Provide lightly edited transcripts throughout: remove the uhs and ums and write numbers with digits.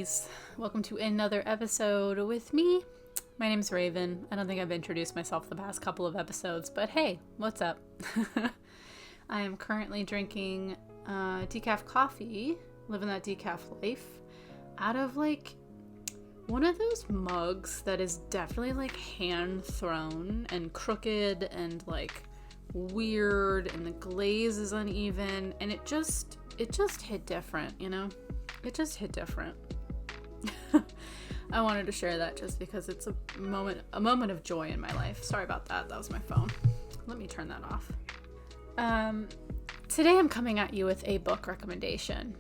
ladies. Welcome to another episode with me. My name's Raven. I don't think I've introduced myself the past couple of episodes, but hey, what's up? I am currently drinking decaf coffee, living that decaf life, out of like one of those mugs that is definitely like hand thrown and crooked and like weird, and the glaze is uneven, and it just hit different, you know? It just hit different. I wanted to share that just because it's a moment of joy in my life. Sorry about that. That was my phone. Let me turn that off. Today I'm coming at you with a book recommendation.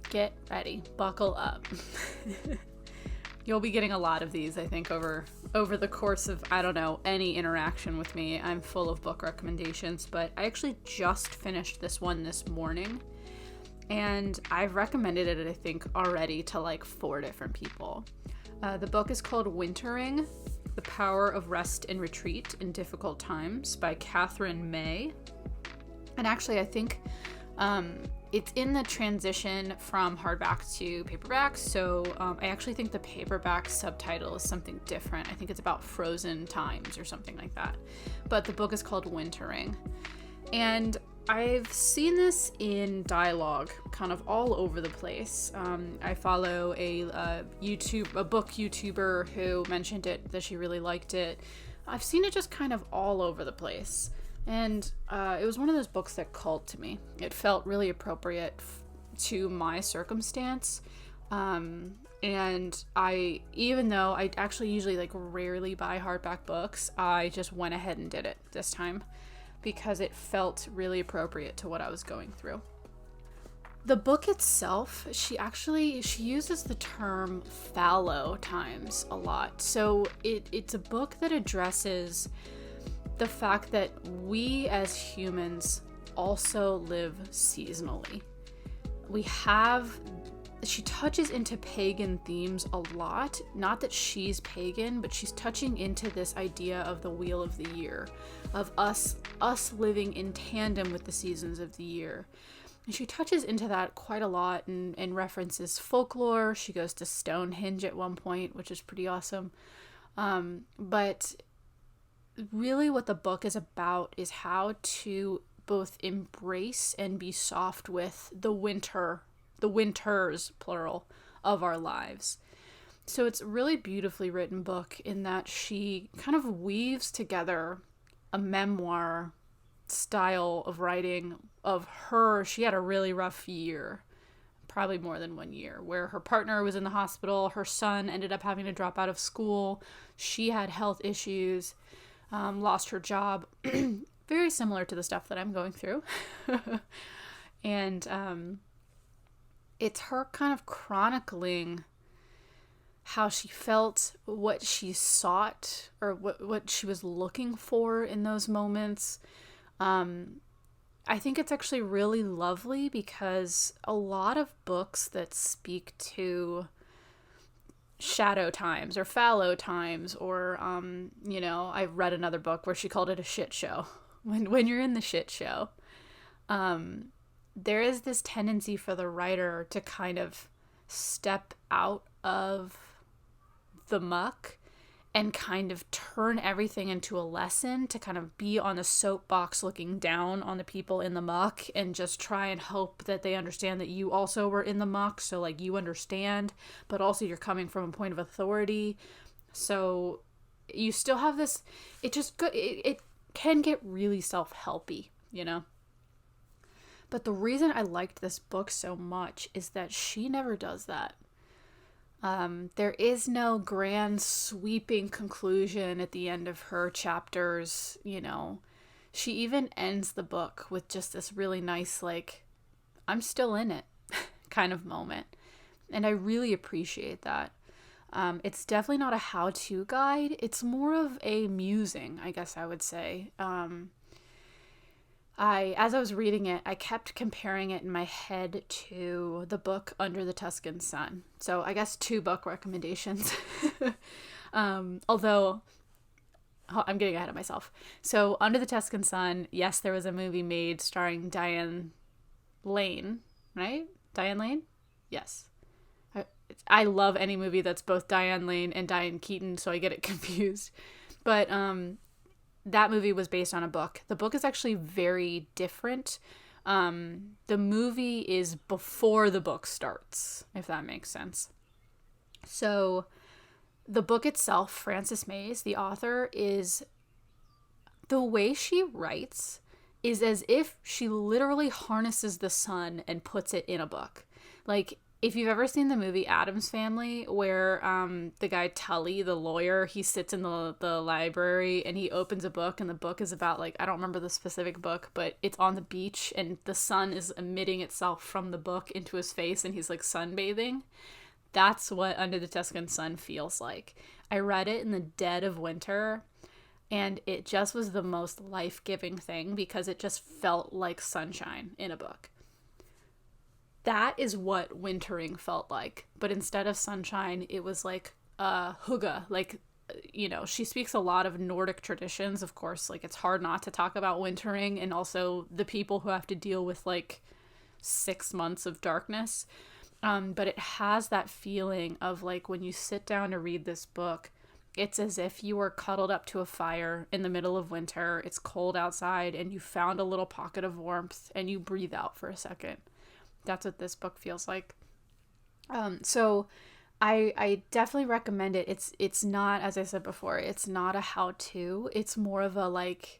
Get ready. Buckle up. You'll be getting a lot of these, I think, over the course of, I don't know, any interaction with me. I'm full of book recommendations, but I actually just finished this one this morning. And I've recommended it, I think, already to like 4 different people. The book is called Wintering: The Power of Rest and Retreat in Difficult Times by Katherine May. And actually, I think it's in the transition from hardback to paperback. So I actually think the paperback subtitle is something different. I think it's about frozen times or something like that. But the book is called Wintering. And I've seen this in dialogue kind of all over the place. I follow a book YouTuber who mentioned it, that she really liked it. I've seen it just kind of all over the place. And it was one of those books that called to me. It felt really appropriate to my circumstance. And even though I actually usually like rarely buy hardback books, I just went ahead and did it this time, because it felt really appropriate to what I was going through. The book itself, she uses the term fallow times a lot. So it's a book that addresses the fact that we as humans also live seasonally. She touches into pagan themes a lot. Not that she's pagan, but she's touching into this idea of the wheel of the year, of us living in tandem with the seasons of the year. And she touches into that quite a lot and references folklore. She goes to Stonehenge at one point, which is pretty awesome. But really what the book is about is how to both embrace and be soft with the winters, plural, of our lives. So it's a really beautifully written book in that she kind of weaves together a memoir style of writing of her. She had a really rough year, probably more than 1 year, where her partner was in the hospital, her son ended up having to drop out of school, she had health issues, lost her job, very similar to the stuff that I'm going through. And it's her kind of chronicling how she felt, what she sought, or what she was looking for in those moments. I think it's actually really lovely, because a lot of books that speak to shadow times or fallow times, or I read another book where she called it a shit show. When you're in the shit show, there is this tendency for the writer to kind of step out of the muck and kind of turn everything into a lesson, to kind of be on a soapbox looking down on the people in the muck and just try and hope that they understand that you also were in the muck. So like you understand, but also you're coming from a point of authority. So you still have this, it can get really self-helpy, you know? But the reason I liked this book so much is that she never does that. There is no grand sweeping conclusion at the end of her chapters, you know. She even ends the book with just this really nice, like, I'm still in it kind of moment. And I really appreciate that. It's definitely not a how-to guide. It's more of a musing, I guess I would say. As I was reading it, I kept comparing it in my head to the book Under the Tuscan Sun. So I guess 2 book recommendations. Although, I'm getting ahead of myself. So Under the Tuscan Sun, yes, there was a movie made starring Diane Lane, right? Diane Lane? Yes. I love any movie that's both Diane Lane and Diane Keaton, so I get it confused. But that movie was based on a book. The book is actually very different. The movie is before the book starts, if that makes sense. So the book itself, Frances May's, the author, is, the way she writes is as if she literally harnesses the sun and puts it in a book. Like, if you've ever seen the movie Addams Family, where the guy Tully, the lawyer, he sits in the library and he opens a book, and the book is about, like, I don't remember the specific book, but it's on the beach and the sun is emitting itself from the book into his face and he's like sunbathing. That's what Under the Tuscan Sun feels like. I read it in the dead of winter, and it just was the most life-giving thing because it just felt like sunshine in a book. That is what wintering felt like. But instead of sunshine, it was like hygge. Like, you know, she speaks a lot of Nordic traditions. Of course, like, it's hard not to talk about wintering, and also the people who have to deal with, like, 6 months of darkness. But it has that feeling of, like, when you sit down to read this book, it's as if you were cuddled up to a fire in the middle of winter. It's cold outside and you found a little pocket of warmth and you breathe out for a second. That's what this book feels like. So I definitely recommend it. It's not, as I said before, it's not a how-to. It's more of a, like,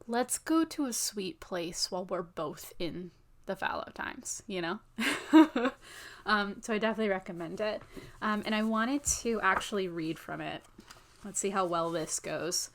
let's go to a sweet place while we're both in the fallow times, you know? So I definitely recommend it. And I wanted to actually read from it. Let's see how well this goes.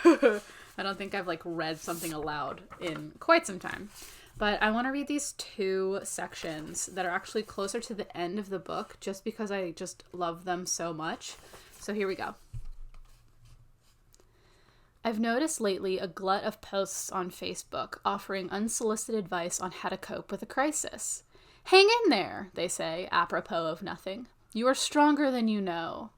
I don't think I've, like, read something aloud in quite some time. But I want to read these 2 sections that are actually closer to the end of the book just because I just love them so much. So here we go. I've noticed lately a glut of posts on Facebook offering unsolicited advice on how to cope with a crisis. Hang in there, they say, apropos of nothing. You are stronger than you know.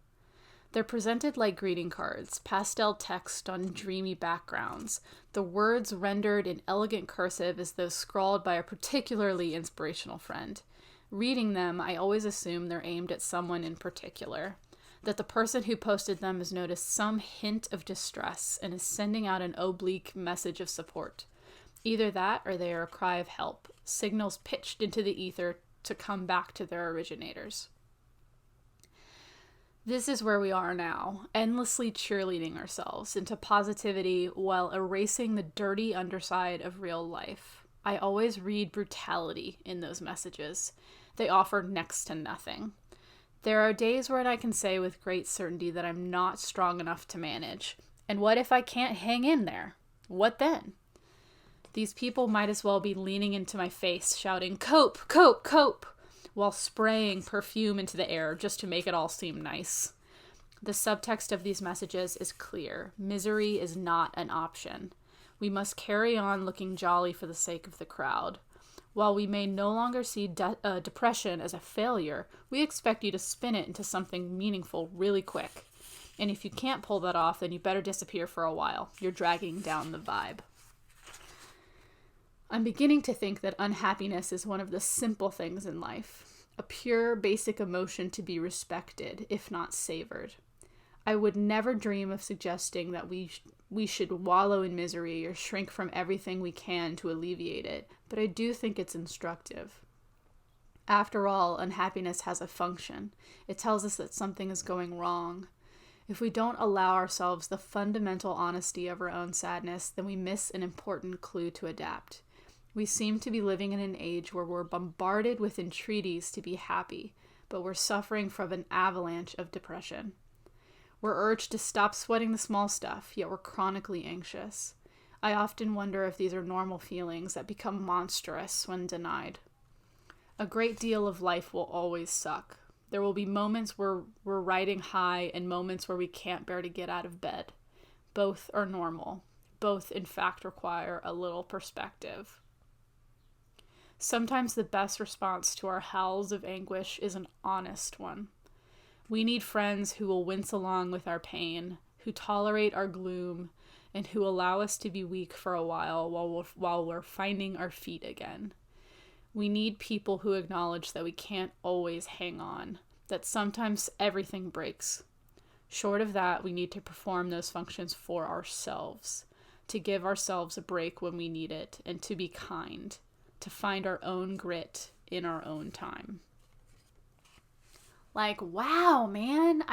They're presented like greeting cards, pastel text on dreamy backgrounds, the words rendered in elegant cursive as though scrawled by a particularly inspirational friend. Reading them, I always assume they're aimed at someone in particular, that the person who posted them has noticed some hint of distress and is sending out an oblique message of support. Either that or they are a cry of help, signals pitched into the ether to come back to their originators. This is where we are now, endlessly cheerleading ourselves into positivity while erasing the dirty underside of real life. I always read brutality in those messages. They offer next to nothing. There are days when I can say with great certainty that I'm not strong enough to manage. And what if I can't hang in there? What then? These people might as well be leaning into my face, shouting, "Cope, cope, cope," while spraying perfume into the air just to make it all seem nice. The subtext of these messages is clear. Misery is not an option. We must carry on looking jolly for the sake of the crowd. While we may no longer see depression as a failure, we expect you to spin it into something meaningful really quick. And if you can't pull that off, then you better disappear for a while. You're dragging down the vibe. I'm beginning to think that unhappiness is one of the simple things in life, a pure, basic emotion to be respected, if not savored. I would never dream of suggesting that we should wallow in misery or shrink from everything we can to alleviate it, but I do think it's instructive. After all, unhappiness has a function. It tells us that something is going wrong. If we don't allow ourselves the fundamental honesty of our own sadness, then we miss an important clue to adapt. We seem to be living in an age where we're bombarded with entreaties to be happy, but we're suffering from an avalanche of depression. We're urged to stop sweating the small stuff, yet we're chronically anxious. I often wonder if these are normal feelings that become monstrous when denied. A great deal of life will always suck. There will be moments where we're riding high and moments where we can't bear to get out of bed. Both are normal. Both, in fact, require a little perspective. Sometimes the best response to our howls of anguish is an honest one. We need friends who will wince along with our pain, who tolerate our gloom, and who allow us to be weak for a while we're finding our feet again. We need people who acknowledge that we can't always hang on, that sometimes everything breaks. Short of that, we need to perform those functions for ourselves, to give ourselves a break when we need it, and to be kind, to find our own grit in our own time. Like, wow, man,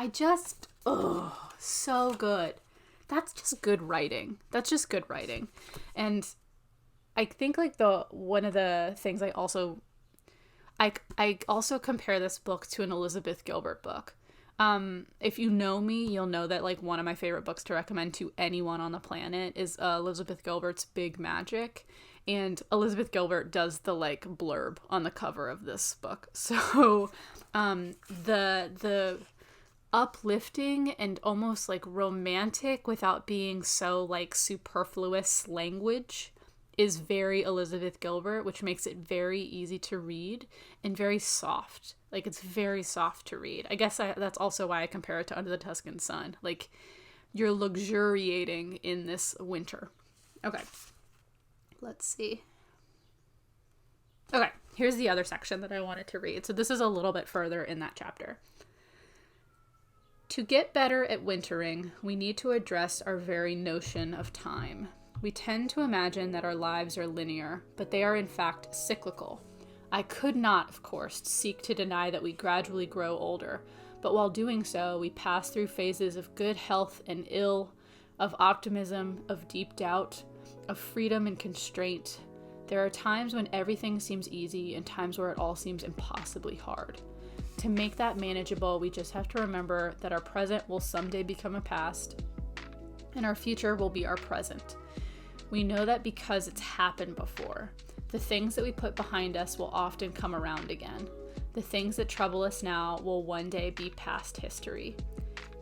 so good. That's just good writing. That's just good writing. And I think like one of the things I also compare this book to an Elizabeth Gilbert book. If you know me, you'll know that like one of my favorite books to recommend to anyone on the planet is Elizabeth Gilbert's Big Magic. And Elizabeth Gilbert does the like blurb on the cover of this book. So the uplifting and almost like romantic without being so like superfluous language is very Elizabeth Gilbert, which makes it very easy to read and very soft. Like, it's very soft to read. I guess that's also why I compare it to Under the Tuscan Sun. Like, you're luxuriating in this winter. Okay. Let's see. Okay, here's the other section that I wanted to read. So this is a little bit further in that chapter. To get better at wintering, we need to address our very notion of time. We tend to imagine that our lives are linear, but they are in fact cyclical. I could not, of course, seek to deny that we gradually grow older, but while doing so, we pass through phases of good health and ill, of optimism, of deep doubt, of freedom and constraint. There are times when everything seems easy and times where it all seems impossibly hard. To make that manageable, we just have to remember that our present will someday become a past, and our future will be our present. We know that because it's happened before. The things that we put behind us will often come around again. The things that trouble us now will one day be past history.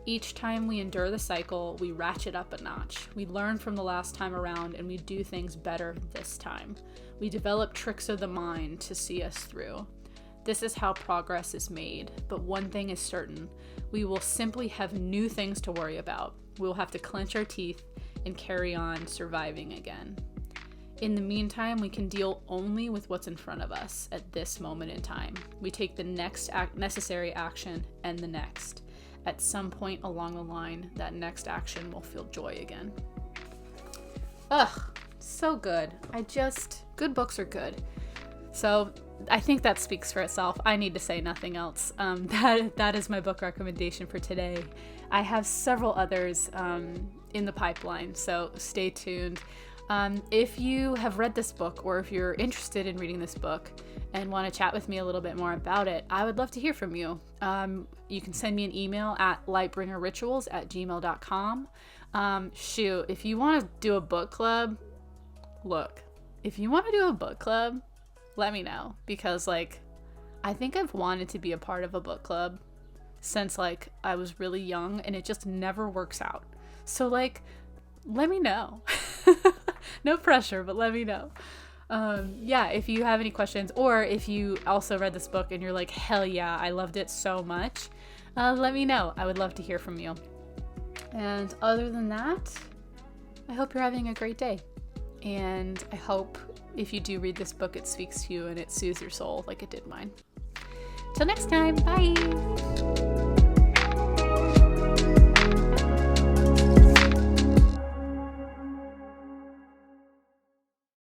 Each time we endure the cycle, we ratchet up a notch. We learn from the last time around and we do things better this time. We develop tricks of the mind to see us through. This is how progress is made, but one thing is certain. We will simply have new things to worry about. We will have to clench our teeth and carry on surviving again. In the meantime, we can deal only with what's in front of us at this moment in time. We take the next necessary action and the next. At some point along the line, that next action will feel joy again. Ugh, so good. Good books are good. So I think that speaks for itself. I need to say nothing else. That is my book recommendation for today. I have several others in the pipeline, so stay tuned. If you have read this book or if you're interested in reading this book and want to chat with me a little bit more about it, I would love to hear from you. You can send me an email at lightbringerrituals@gmail.com. If you want to do a book club, let me know, because like I think I've wanted to be a part of a book club since like I was really young and it just never works out. So like let me know. No pressure, but let me know. If you have any questions, or if you also read this book and you're like, hell yeah, I loved it so much, let me know. I would love to hear from you. And other than that, I hope you're having a great day. And I hope if you do read this book, it speaks to you and it soothes your soul like it did mine. Till next time, bye!